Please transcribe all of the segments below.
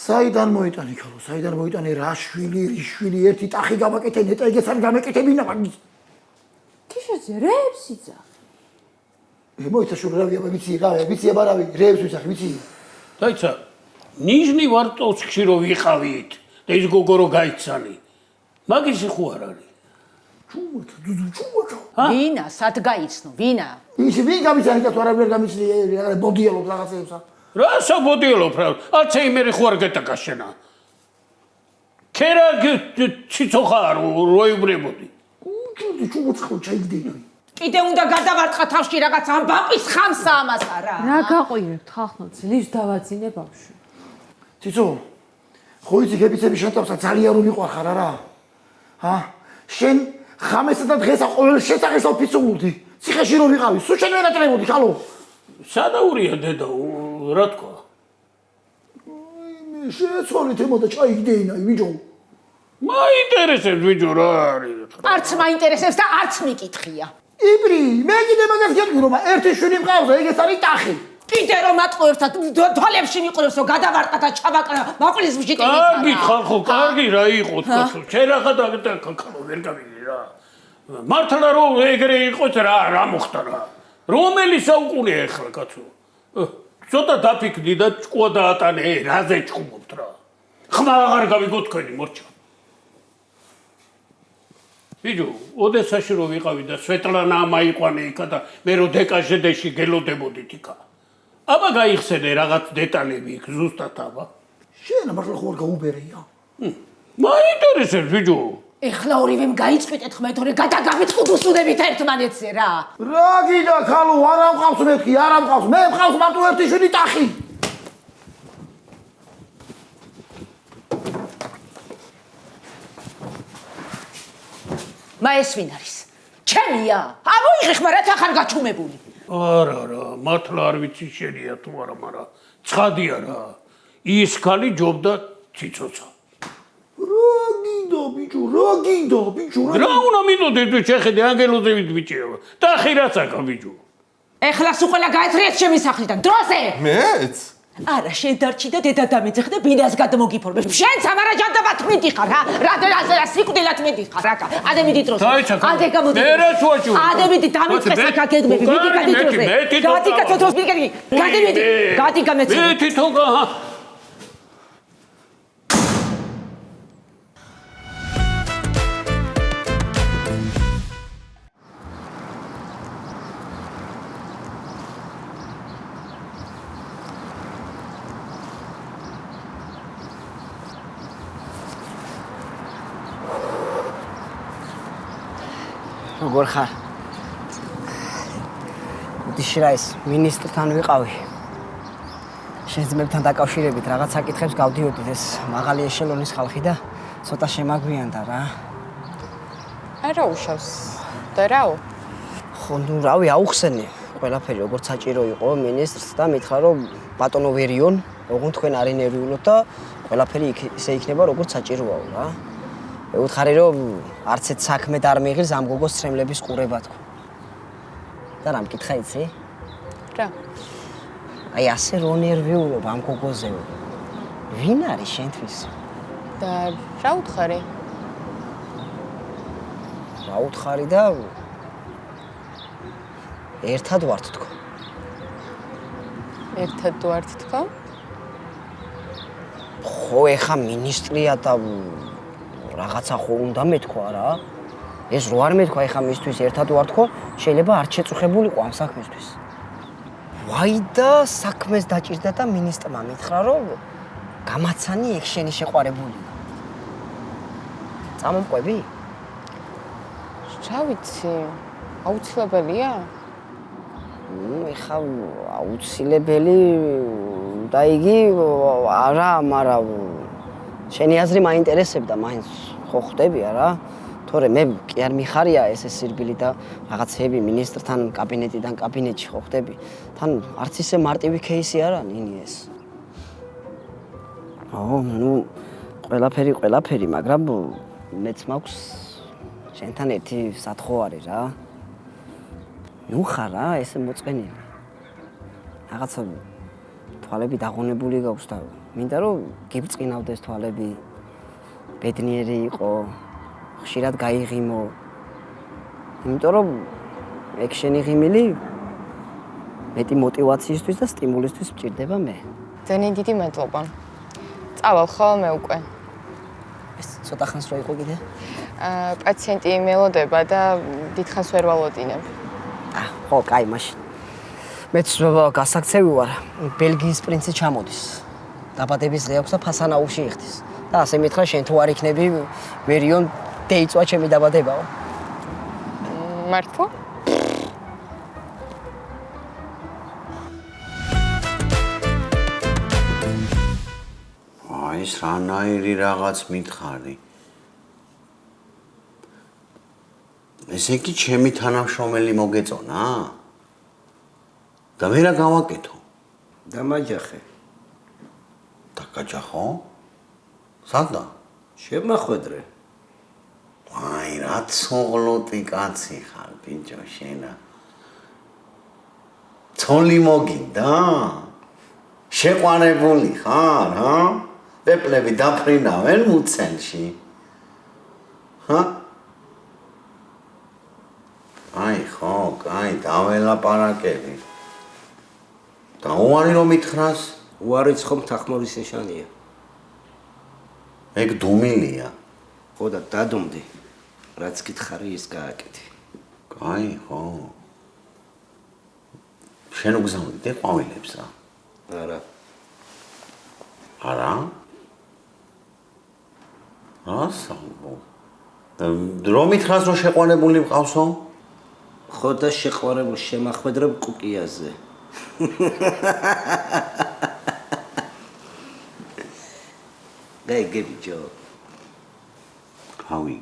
საიდან მოიტანე ქალო, საიდან მოიტანე რა შვილი, ერთი ტახი გამაკეთე, ნეტა ეგეც არ გამეკეთებინა მაგის. თიშაზე რეებს იცახ. მოიცა შურავია, ვიცი აბარავი, რეებს ვიცახ, ვიცი. დაიცა, ნიჟნი ვარტოვსკში რო ვიყავით და ის გოგო რო გაიცანი. მაგისი ხო არ არის? ჩუმოთო. ვინა, სად გაიცნო, ვინა? ის ვინ გამიცანი და თუ არავინ არ გამიცნი, ბოდიელობ რაღაცეებსა. რასა ბოდიელობ რა? ალცჰეიმერი ხო არ გეტაკაშენა. ქერა ციცოხარ როიბრებოდი. ჩუმოცხო ჩაიგდენა. კიდე უნდა გადავარტყა თავში რაღაც ამ ბაყის ხამსა ამას არა. რა გაყვირებთ ხალხო, ძლივს დავაძინე ბავშვი. ციცო, ხო იცი გებიცები შენთავსა ძალიან რომ მიყვარხარ არა? შენ ხამესა და დღესა ყოველ შესაძლოა ფიცულდი. ციხეში რომ ვიყავი, სულ შენ ვერ ატრებოდი ხალო. სადაურია დედა, რა თქვა? შეეცვალეთ ემოდა ჩაიგდეინა ვიჯო. მაინტერესებს ვიჯო რა არის. არც მაინტერესებს და არც მიკითხია. იბრი, მე კიდე მაგას გეტყვი რომ ერთი შვილი მყავს, ეგეც არის ტახი. კიდე რომ ატყუებსა თვალებში მიყურებს რომ გადავარტყა და ჩავაკრა მაყულის ვჟიტი. კარგი ხალხო, კარგი რა იყო თქვა, შენ რა ხალხო ვერ გავიგე რა. მართლა რომ ეგრე იყოს რა მოხდა რა. რომელი საუკუნეა ახლა კაცო? ცოტა დაფიქრდი და ჭკუა დაატანე, რაზე ჭკუმობთ რა. ხმა აღარ გავიგო თქვენი მორჩა. ბიჭო, ოდესაში რო ვიყავი და სვეტლანა მაიყვანე იქა და მე რო დეკაჟედეში გელოდებოდით იქა. აბა გაიხსენე რაღაც დეტალები იქ ზუსტად აბა. შენ მართლა ხო არ გაუბერეა? მაინტერესებს ბიჭო. ეხლა ორივემ გაიწვიტეთ ხმა თორე გადაგამიწყოთ უსუნებით ერთმანეთზე რა. რა გიდა ქალო, არა მყავს მეთქი, არა მყავს. მე მყავს მარტო ერთი შვილი ტახი. მა ეს ვინ არის? ჩემია. ამოიღე ხმა რა თან გაჩუმებული. არა, მართლა არ ვიცი შენია თუ არა, მაგრამ ცხადია რა. ის ხალი ჯობდა ციცოცა. რა გინდა ბიჭო, რა უნდა მინდოდე თუ შეხედე ანგელოზებით ბიჭია. ტახი რაც აკა ბიჭო. ეხლა სულ ყველა გაეცრიეთ ჩემი სახლიდან. დროზე. მეც? არა, შენ დარჩი და დედა დამეძახ და ბინას გადმოგიფორმებ. შენ სამარა ჯანდაბათ მიდიხარ რა. რა სიკვდილად მიდიხარ რა. ადე მიდი დროზე. ადე გამოდი. მე რა შუაჭუ. ადე მიდი დამიწყე საქა გეგმები. მიდი გადი დროზე. გადი კაცო დროს მიდი. გადი მიდი. გადი გამეცი. მე თვითონ როგორ ხარ? უდიშრა ის მინისტრთან ვიყავი. შენ ძმებთან დაკავშირებით რაღაც საკითხებს გავდიოდით, ეს მაღალი ეშელონის ხალხი და ცოტა შემაგვიანდა რა. არა უშავს. და რაო? ხო, ნუ რავი, აუხსენე. ყველაფერი როგორც საჭირო იყო მინისტრს და მითხრა რომ ბატონო ვერიონ, ოღონდ თქვენ არ ინერვიულოთ და ყველაფერი ისე იქნება როგორც საჭიროა რა. უთხარი რომ არც ერთ საქმე არ მიიღეს ამ გოგოს ცრემლების ყურება თქო. და რა მკითხა იცი? რა? აი ასე რო ნერვიულობ ამ გოგოზე. ვინ არის შენთვის? და რა უთხარი? რა უთხარი და ერთად ვართ თქო. ერთად ვართ თქო? ხო, ეხა მინისტრია და რაღაცა ხო უნდა მეთქვა რა. ეს რო არ მეთქვა ეხა მისთვის ერთად ვარ თქო, შეიძლება არ შეწუხებულიყო ამ საქმისთვის. ვაი და საქმეს დაჭირდა და მინისტრმა მითხრა რომ გამაცანი ეგ შენი შეყვარებულია. წამომყვები? რა ვიცი, აუცილებელია? ეხა აუცილებელი და იგი არა, მაგრამ შენი აზრი მაინტერესებდა, მაინც ხო ხვდები არა? თორე მე კი არ მიხარია ეს სირბილი და რაღაცები მინისტრთან კაბინეტიდან კაბინეტში ხო ხვდები. თან არც ისე მარტივი кейსი არა ნინი ეს. ნუ ყველაფერი, მაგრამ მეც მაქვს შენთან ერთი სათხოვარი რა. ნუ ხარ რა, ესე მოწყენილი. რაღაცა თვალები დაღონებული გაქვს და მინდა რომ გიბწყინავდეს თვალები. ბედნიერი იყო, ხშირად გაიღიმო. იმიტომ რომ ეგ შენი ღიმილი მეტი мотиваციისთვის და სტიმულისთვის მჭირდება მე. ძალიან დიდი მადლობა. წავალ ხო მე უკვე. ეს ცოტა ხანს რო იყო კიდე? პაციენტი მელოდება და დიდხანს ვერ ვალოდინებ. ხო, კაი, მაშინ. მეც გასაქცევი ვარ. ბელგიის პრინცი ჩამოდის. დაბადების დღე აქვს და ფასანაუში იხდის. და ასე მითხრა შენ თუ არ იქნები, ვერიონ დაიწვა ჩემი დაბადებაო. მართლა? ის რანაირი რაღაც მითხარი. ესე იგი ჩემი თანამშრომელი მოგეწონა? და მე რა გავაკეთო? დამაჯახე. დაკაჯახო? სადა? შემახვედრე. აი, რა ცოღლოტი კაცი ხარ, ბიჭო, შენა. ცოლი მოგინდა? შეყვარებული ხარ, ჰა? პეპლები დაფრინავენ მუცელში. ჰა? აი, ხო, კაი, დაველაპარაკები. და უარი რომ მითხრას? უარიც ხომ თახმორის ნიშანია. ეგ დუმილია. ხო და დადუმდი. რაც გითხარი ის გააკეთე. კაი, ხო. შენ უგზავნიდე ყვავილებს რა? არა. არა? ასალო. რომ მითხრას რომ შეყვანებული მყავსო? ხო და შეყვარებულ შემახვედრებ კუკიაზე. გეგებიჯო. ავი.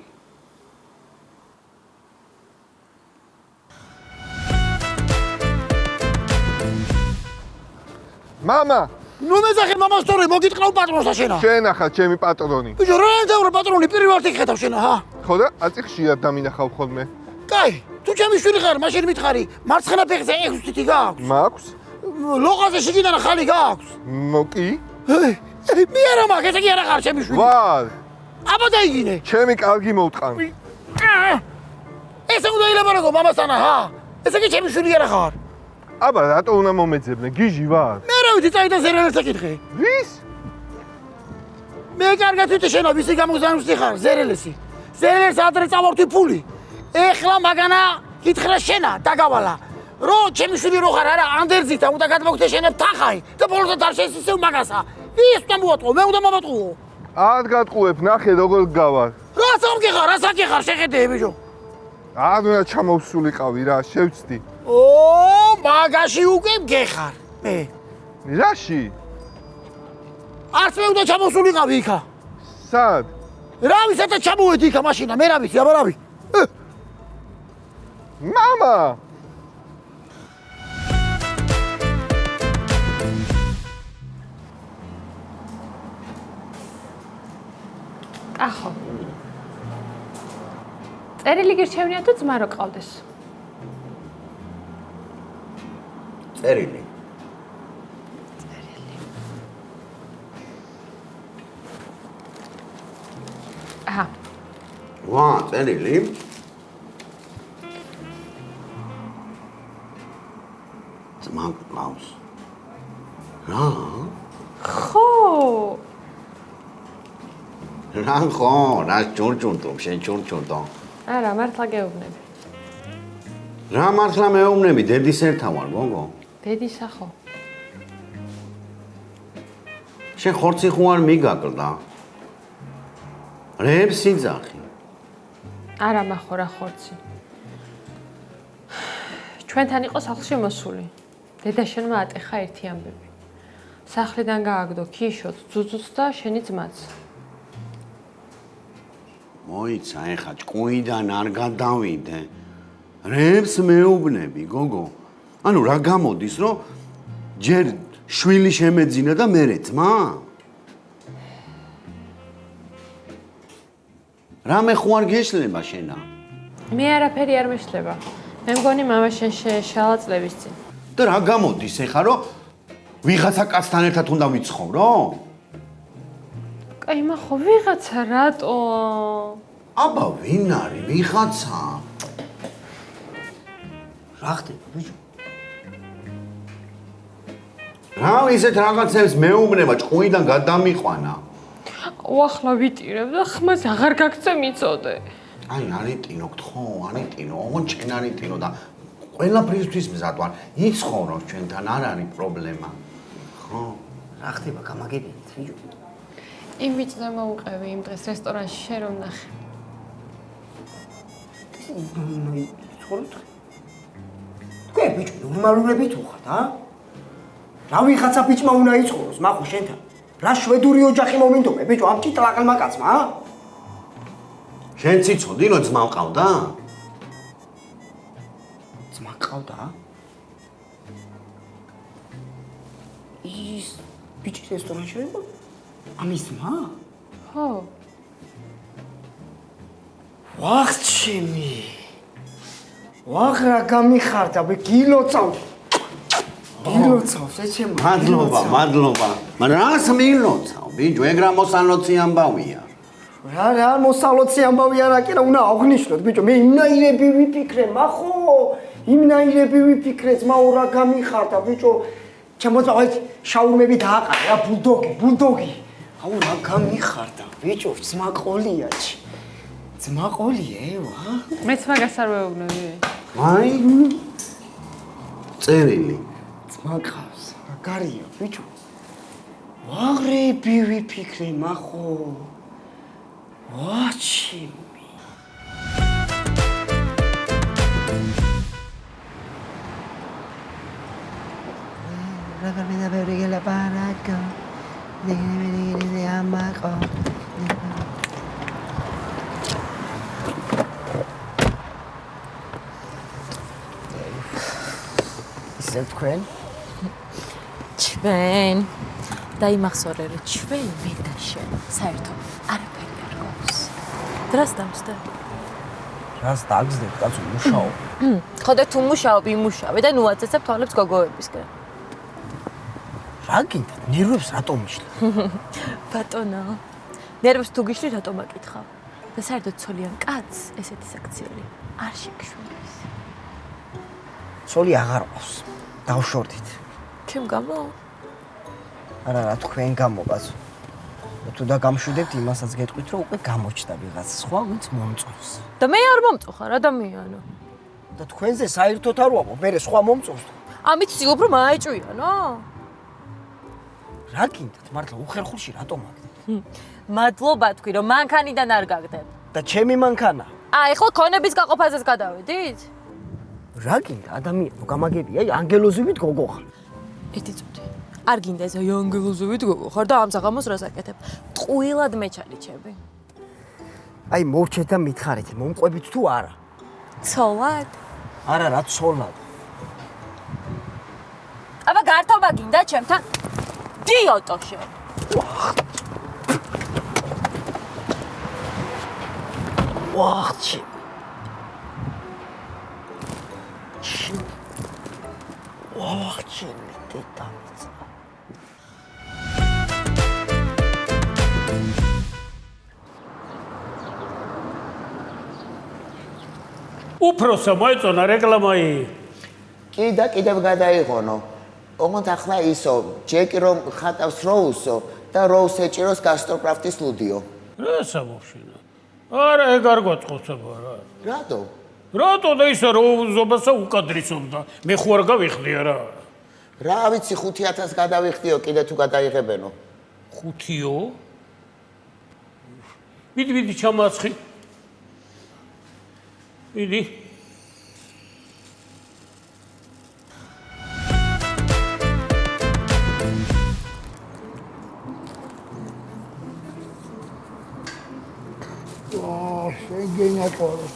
მამა, ნუ მეძახე მამას თორე მოგიტყნავ პატრონსა შენა. შენ ახლა ჩემი პატრონი. ბიჭო, რა ემძავრე პატრონი პირველად იხეთავ შენა, ჰა? ხო და აწი ხშირად დამინახავ ხოლმე. კაი, თუ ჩემი შვილი ხარ, მაშინ მითხარი, მარცხენა ფეხზე 6 თითი გააქვს. მაქვს? ლოყაზე შიგიდან ხალი გააქვს. მოკი? მე არა მაგ, ესე კი არა ხარ ჩემი შვილი. ვარ. აბა დაიგინე. ჩემი კარგი მოუტყან. ესე უნდა ილაპარაკო მამასანა, ჰა? ესე კი ჩემი შვილი არა ხარ. აბა რატო უნდა მომეძებნე? გიჟი ვარ. მე რა ვიცი, წაიდა ზერელს ეკითხე. ვის? მე კარგად ვიცი შენა, ვისი გამოგზავნებსი ხარ, ზერელესი. ზერელს ადრე წავარდი ფული. ეხლა მაგანა კითხრა შენა, დაგავალა. რო ჩემი შვილი რო ხარ არა, ანდერძით და უნდა გადმოგდე შენებ თახაი და ბოლოს არ შესისევ მაგასა. ვის უნდა მოვატყო? მე უნდა მომატყუო. არ გატყუებ, ნახე როგორ გავარ. რასაც ამგეხარ, რასაც აკეხარ, შეხედე ბიჭო. არ უნდა ჩამოვსულიყავი რა, შევცდი. მაგაში უკვე მგეხარ. მე. რაში? არც მე უნდა ჩამოვსულიყავი იქა. სად? რა ვისათა ჩამოვედი იქა მაშინა, მე რა ვიცი, აბა რა ვიცი. მამა! კახო. წერილი გირჩევნია თუ ძმა რო ყავდეს? წერილი. აჰა. ვა, წერილი. ძმა გყავს. რა? ხო. რა ხო, რა ჯურჯუნდო, შენ ჯურჯუნდო. არა, მართლა გეუბნები. რა მართლა მეუბნები, დედის ერთა ვარ, გოგო. დედისა ხო? შენ ხორცი ხო არ მიგაკლდა? რებს იძახი. არა მახო რა ხორცი. ჩვენთან იყო სახლში მოსული. დედა შენმა ატეხა ერთი ამბები. სახლიდან გააგდო ქიშოც, ძუძუც და შენი ძმაც. მოიცა, ეხა ჭკუიდან არ გადავიდე. რებს მეუბნები, გოგო. ანუ რა გამოდის, რომ ჯერ შვილი შემეძინა და მერე ძმა? რამე ხო არ გეშლება შენა? მე არაფერი არ მეშლება. მე მგონი მამა შენ შეეშალა წლების წინ. და რა გამოდის ეხა, რომ ვიღაცა კაცთან ერთად უნდა ვიცხოვრო? კაი, მახო ვიღაცა რატო? აბა ვინ არის ვიღაცა? რა ხდება ბიჭო? რა ისეთ რაღაცებს მეუბნება, ჭკუიდან გადამიყვანა. ახლა ვიტირებ და ხმას აღარ გაგცე მიწოდე. აი, არიტინოთ ხო, არიტინო, ოღონდ შენ არიტინო და ყველაფრისთვის მზად ვარ. იცხოვრო ჩვენთან არ არის პრობლემა. ხო? რა ხდება გამაგებინეთ ბიჭო? იმ ბიჭზე მოუყევი იმ დღეს რესტორანში შენ რომ ნახე. თქვენ ბიჭო ნორმალურები თუ ხართ, ა? რა ვიღაცა ბიჭმა უნდა იცხოვროს, მახო შენთან. რა შვედური ოჯახი მომინდომე, ბიჭო, ამ ჭიტლაყელმა კაცმა, ა? შენ ციცოდი, რომ ძმა მყავდა? ძმა ყავდა? ის ბიჭის რესტორანში იყო? ამის ძმა? ხო. ვახჩემი. ვახ რა გამიხარდა, ბე გილოცავ. გილოცავს, ეჩემო. მადლობა. მაგრამ რას მილოცავ, ბიჭო, ეგ რა მოსალოცი ამბავია. რა მოსალოცი ამბავი არა კი რა უნდა აღნიშნოთ, ბიჭო, მე იმნაირები ვიფიქრე, მახო, იმნაირები ვიფიქრე, ძმაო რა გამიხარდა, ბიჭო. ჩემოწა აი შაურმები დააყარე რა ბულდოგი. აუ რა გამიხარდა, ბიჭო, ძმა ყოლიაჩი. ძმა ყოლიევა? მეც მაგას არ ვეუბნები. აი წერილი. ძმა ყავს, მაგარია, ბიჭო. ვაღრები ვიფიქრე, მახო. ვაჩი. ისევ თქვენ? ჩვენ დაიმახსოვრე რომ ჩვენ მე და შენ საერთოდ არაფერი არ გვაქვს. დრას დამსდა. რას დაგზდეთ, კაცო, მუშაობ. ხო და თუ მუშაობ, იმუშავე და ნუ აცეცებ თვალებს გოგოებისკენ. რა გინდა? ნერვებს რატომ მიშლი? ბატონო. ნერვებს თუ გიშლი რატომ აკითხავ? და საერთოდ ცოლიან კაცს ესეთი საქციელი არ შეგშვენებს. ცოლი აღარ ყავს. დავშორდით. ჩემ გამო? არა, რა თქვენ გამო, კაცო. თუ და გამშვიდებთ, იმასაც გეტყვით, რომ უკვე გამოჩნდა ვიღაც სხვა, ვინც მომწონს. და მე არ მომწონხარ ადამიანო. და თქვენზე საერთოდ არ ვამბობ, მე სხვა მომწონს. ამით ცდილობ რომ აეჭვიანო? რა გინდათ, მართლა უხერხულში რატომ აგდეთ? მადლობა თქვი რომ მანქანიდან არ გაგდებ. და ჩემი მანქანა. ეხლა ქონების გაყოფაზეც გადავედით? რა გინდა, ადამიანო, გამაგებია, ანგელოზივით გოგო ხარ. ერთი წუთი. არ გინდა ეს ანგელოზივით გოგო ხარ და ამ საღამოს რას აკეთებ? ტყუილად მეჩალიჩები. აი მოვჩეთ და მითხარით, მომყვებით თუ არა? ცოლად? არა, რა ცოლად. აბა გართობა გინდა ჩემთან? დიოტოშე. ვახჩი. ვახჩი, დედამიწა. უფროსა მოეწონა რეკლამაი. კი და კიდევ გადაიღონო. ოღონდ ახლა ისო, ჯეკი რომ ხატავს როუსო და როუს ეჭიროს გასტროკრაფტის ლუდიო. რა სამოვშინა? არა, ეგ არ გვაწყოცება რა. რატო? რატო და ისა როუზობასა უკადრისობდა? მე ხო არ გავიხდია რა. რა ვიცი 5000 გადავიხდიო, კიდე თუ გადაიღებენო. 5-ო? მიდი ჩამაცხი. მიდი. შენ გენიაკორო.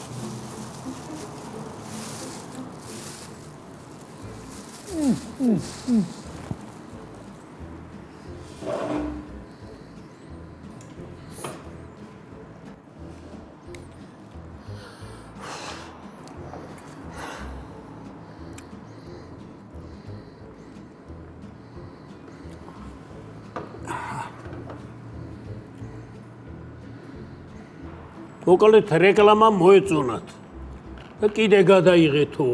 მოკლედ რეკლამა მოეწონათ. და კიდე გადაიღეთო.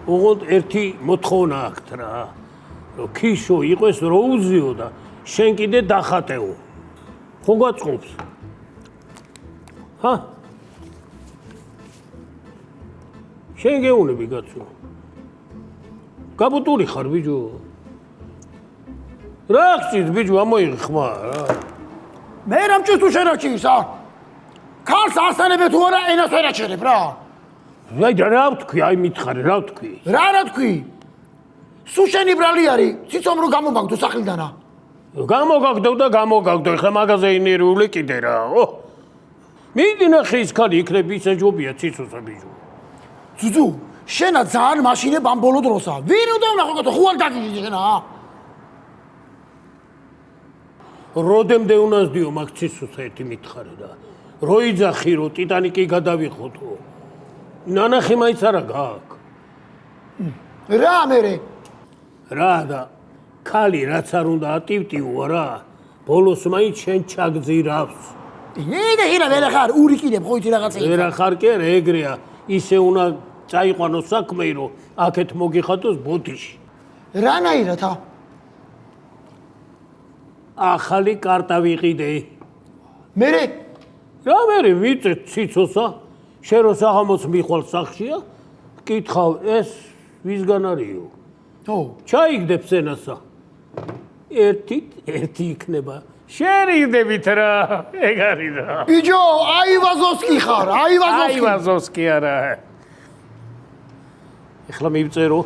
ოღონდ ერთი მოთხოვნა აქვთ რა. რომ ქიშო იყოს როუზიო და შენ კიდე დახატეო. ხო გაწყობს? ჰა? შენ გეუნები კაცო. გაბუტური ხარ ბიჭო. რა გწირ ბიჭო, ამოიღე ხმა რა. მე რამჭის თუ შენაჩისა? ქალს ასანებე თუ არა ენას ვერ აჩერებ რა. აი რა ვთქვი, აი მითხარი, რა ვთქვი? რა თქვი? სულ შენი ბრალი არის, ციცომრო გამომაგდო სახლიდანა. გამოგაგდო და გამოგაგდო, ხა მაღაზიინერული კიდე რა, ო. მიდი ნახე ის ქალი იქნებ ისე ჯობია ციცოცა ბიჭო. ძუძუ, შენა ძალიან მაშინებ ამ ბოლო დროსა. ვინ უნდა ვნახო კაცო, ხო არ დაგიჟდი შენა? როდემდე უნასდიო მაგ ციცოცა ერთი მითხარი და როიძახი რო ტიტანიკი გადავიხოთო. ნანახი მაინც არა გაქვს. რა მერე? რა და ქალი რაც არ უნდა ატივტიო რა. ბოლოს მაინც შენ ჩაგძირავს. იდა ვერა ხარ, ურიკინებ ხო იცი რაღაცა. ვერა ხარ კი არა, ეგრეა. ისე უნდა წაიყვანო საქმე რომ აქეთ მოგიხატოს ბოდიში. რანაირად ა? ახალი კარტა ვიყიდე. მერე რა მე ვიწეთ ციცოსა შენ რო საღამოს მიხვალ სახშია კითხავ ეს ვისგან არისო ო ჩაიგდებ სენასა ერთი იქნება შენ იგდებით რა ეგ არის რა ბიჭო აივაზოვსკი ხარ აივაზოვსკი არა ეხლა მივწერო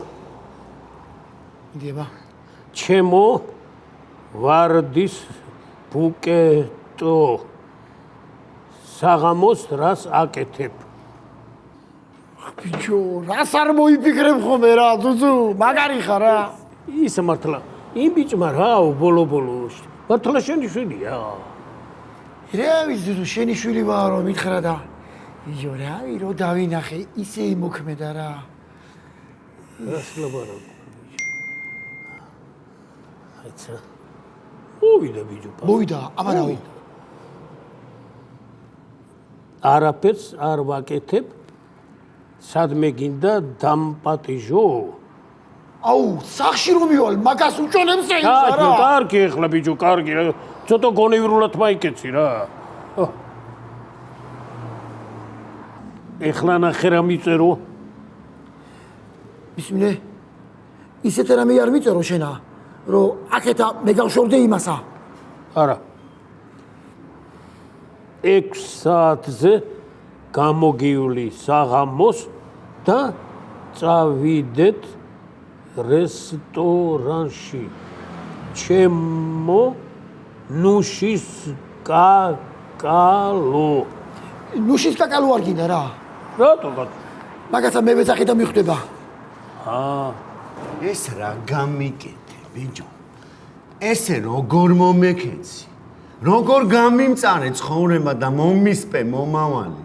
იგება ჩემო ვარდის ბუკეტო საღამოს რას აკეთებ ბიჭო რას არ მოიფიქრებ ხოლმე რა ძუძუ მაგარი ხარ რა ის მართლა იმ ბიჭმა რაო ბოლო მართლა შენი შვილია რა ვიცი შენი შვილი ვარ რომ მითხრა და იო რა ვირო დავინახე ისე იმოქმედა რა რას ლაბარაკობ აიცა მოვიდა ბიჭო მოვიდა ამარავი არაფერს არ ვაკეთებ სადმე გინდა დამპატიჟო აუ სახში რომ მივალ მაგას უჭონებს ეცა რა კარგი ეხლა ბიჭო კარგი ცოტა გონივრულად მაიკეცი რა ეხლა ნახე რა მიწერო ისმინე ისეთ რამე არ მიწერო შენა რომ აქეთა მე გავშორდე იმასა არა 6 საათზე გამოგიული საღამოს და წავიდეთ რესტორანში ჩემო ნუშის კაკალო ნუშის კაკალო არ გინდა რა რატომ მაგაცა მე ვეძახი და მიხვდება ეს რა გამიკეთე ბიჭო ესე როგორ მომეკეცი როგორ გამიმწარე ცხოვრება და მომისპე მომავალი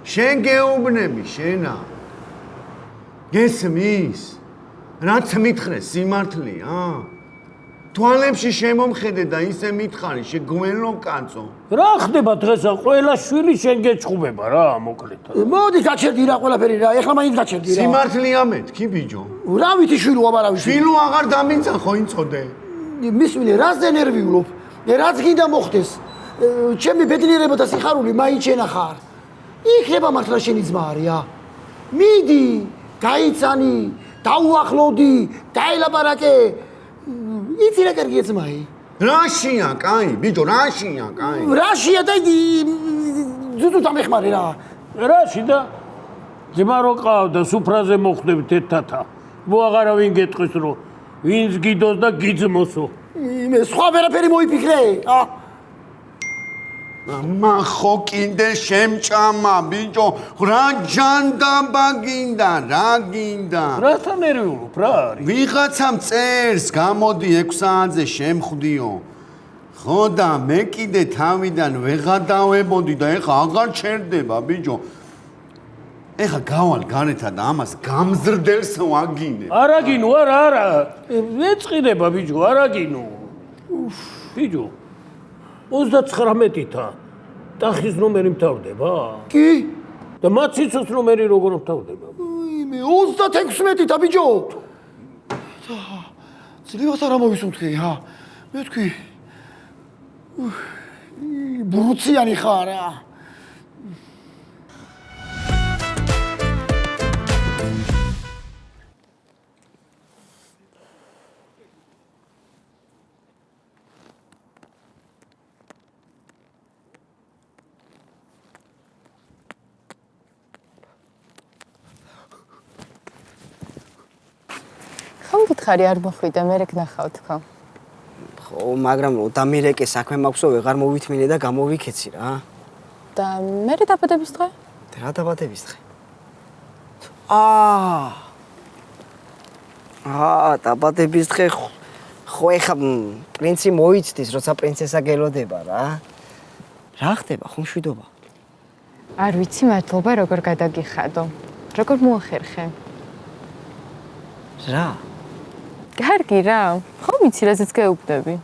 შენ გეუბნები შენა გესმის რაც მითხრე სიმართლეა თვალებში შემომხედე და ისე მითხარი შეგველო კაცო რა ხდება დღესა ყველა შვილი შენ გეჩხუბება რა მოკლედ მოდი გაჩერდი რა ყველაფერი რა ეხლა მაინც გაჩერდი რა სიმართლეა მეთქი ბიჭო რა ვითი შვილო აბარავი შვილო აღარ დამინცა ხო იცოდე მისმინე რაზე ნერვიულობ რაც გინდა მოხდეს ჩემი ბედნიერება და სიხარული მაინც შენა ხარ იქნება მართლა შენი ძმა არია მიდი გაიცანი დაუახლოვდი დაელაპარაკე იცი რა კარგი ძმაი რაშია კაი ბიჭო რაშია კაი რაშია და ძუძუ დამეხმარე რა რაში და ძმა რო ყავდა სუფრაზე მოხვდებით ერთათა მო აღარავინ გეტყვის რომ ვინც გიდოს და გიძმოსო მე სხვა ვერაფერი მოიფიქრე მახო კიდე შემჭამა ბიჭო რა ჯანდაბა გინდა რა გინდა რასთან ნერვიულობ რა არის ვიღაცამ წერს გამოდი 6 საათზე შემხვდიო ხო და მე კიდე თავიდან ვეღადავებოდი და ეხა აღარ ჩერდება ბიჭო ეხა გავალ განეთა და ამას გამზრდელს ვაგინე არაგინო არა ეწყიდება ბიჭო არაგინო ბიჭო 39-თა ტახის ნომერი მთავრდება? კი. და მათ ციცოს ნომერი როგორ მთავრდება? მე 36-თა ბიჭო. ძლივას არ ამოვისუნთქე რა. მე თქვი ბრუციანი ხარ რა. ხარი არ მოხვიდა, მე რეკნახავ თქო. ხო, მაგრამ დამირეკე საქმე მაქვსო, ვეღარ მოვითმინე და გამოვიქეცი რა. და მე დაბადების დღე? რა დაბადების დღე? დაბადების დღე ხო ეხა პრინცი მოიცდის, როცა პრინცესა გელოდება რა. რა ხდება, ხო მშვიდობა? არ ვიცი მადლობა როგორ გადაგიხადო. როგორ მოახერხე? რა? კარგი რა, ხო ვიცი რაზეც გეუბნები.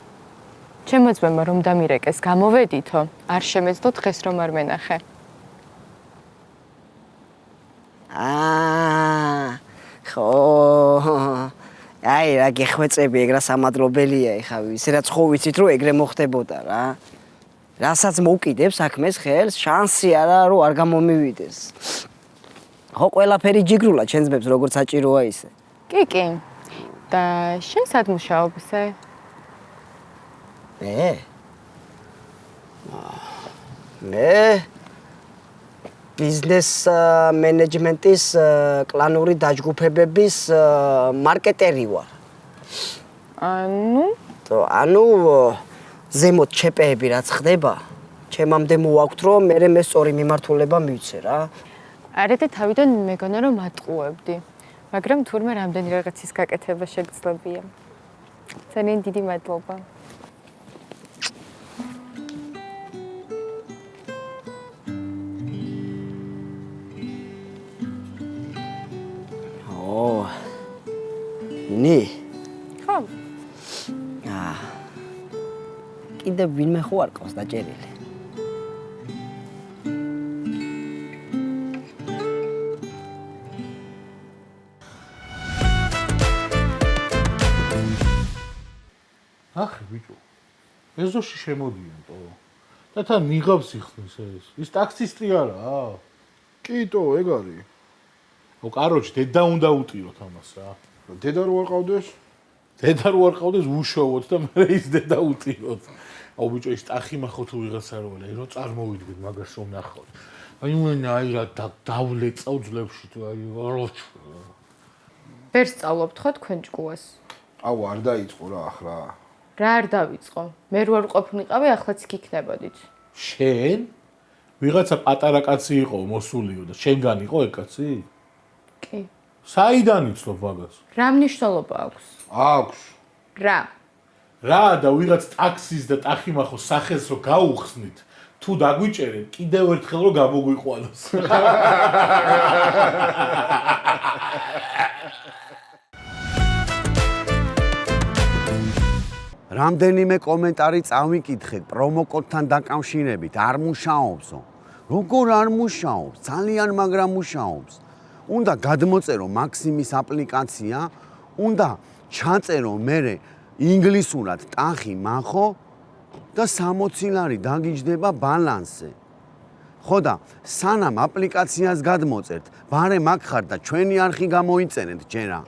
ჩემო ძმებმა რომ დამირეკეს გამოვედითო, არ შემეძლო დღეს რომ არ მენახე. ხო. აი რა გეხვეწები ეგ რა სამადლობელია ეხა, ისე რაც ხო ვიცით რომ ეგრე მოხდებოდა რა. რასაც მოვკიდებ საქმეს ხელს, შანსი არა რომ არ გამომივიდეს. ხო ყველაფერი ჯიგრულა ჩემს ბებს როგორც საჭიროა ისე. კი. და შენ სად მუშაობ ესე? მე ბიზნეს მენეჯმენტის კლანური დაჯგუფებების მარკეტერი ვარ. ანუ ზემოთ ჩეპეები რაც ხდება, ჩემამდე მოვაქვთ რომ მე სწორი მიმართულება მივცე რა. არეთე თავიდან მეგონა რომ მატყუებდი, მაგრამ თურმე რამდენი რაღაცის გაკეთება შეგძლებია. ძალიან დიდი მადლობა. ნი? ხო. კიდევ ვინმე ხო არ ყავს დაჭერილი? ახი ბიჭო, ეზოში შემოდიენტო. და თან ნიღავს იხსნის ეს. ის ტაქსისტი არა? კიტო, ეგ არის. კაროჩ, დედა უნდა უტიროთ ამას რა. დედა რო არ ყავდეს? დედა რო არ ყავდეს უშოვოთ და მე ის დედა უტიროთ. აუ ბიჭო, ის ტახი მახო თუ ვიღაცა რო არა, რომ წარმოვიდგეთ მაგას რომ ნახოთ. აი მე რა დავლეწავ ძლებში თუ აი ვაროჩ. ვერ სწავლობთ ხო თქვენ ჭკუას? აუ არ დაიწყო რა ახლა. რა არ დავიწყო? მე რო არ ყოფნიყავი, ახლაც იქიქნებოდით. შენ? ვიღაცა პატარა კაცი იყო, მოსულიო და შენგან იყო ეგ კაცი? კი. საიდან იცნობ მაგას? რა მნიშვნელობა აქვს? აქვს. რა? რა და ვიღაც ტაქსის და ტახიმახო სახეს რო გაუხსნით, თუ დაგვიჭერენ, კიდევ ერთხელ რო გამოგვიყვანოს. რამდენიმე კომენტარი წავიკითხე პრომოკოდთან დაკავშირებით, არ მუშაობსო. როგორ არ მუშაობს? ძალიან მაგრამ მუშაობს. უნდა გადმოწერო მაქსიმის აპლიკაცია, უნდა ჩაწერო მე ინგლისურად ტახი მახო და 60 ლარი დაგიჯდება ბალანსზე. ხო და სანამ აპლიკაციას გადმოწერთ, ბარემ აქ ხარ და ჩვენი არხი გამოიწერეთ ჯერა.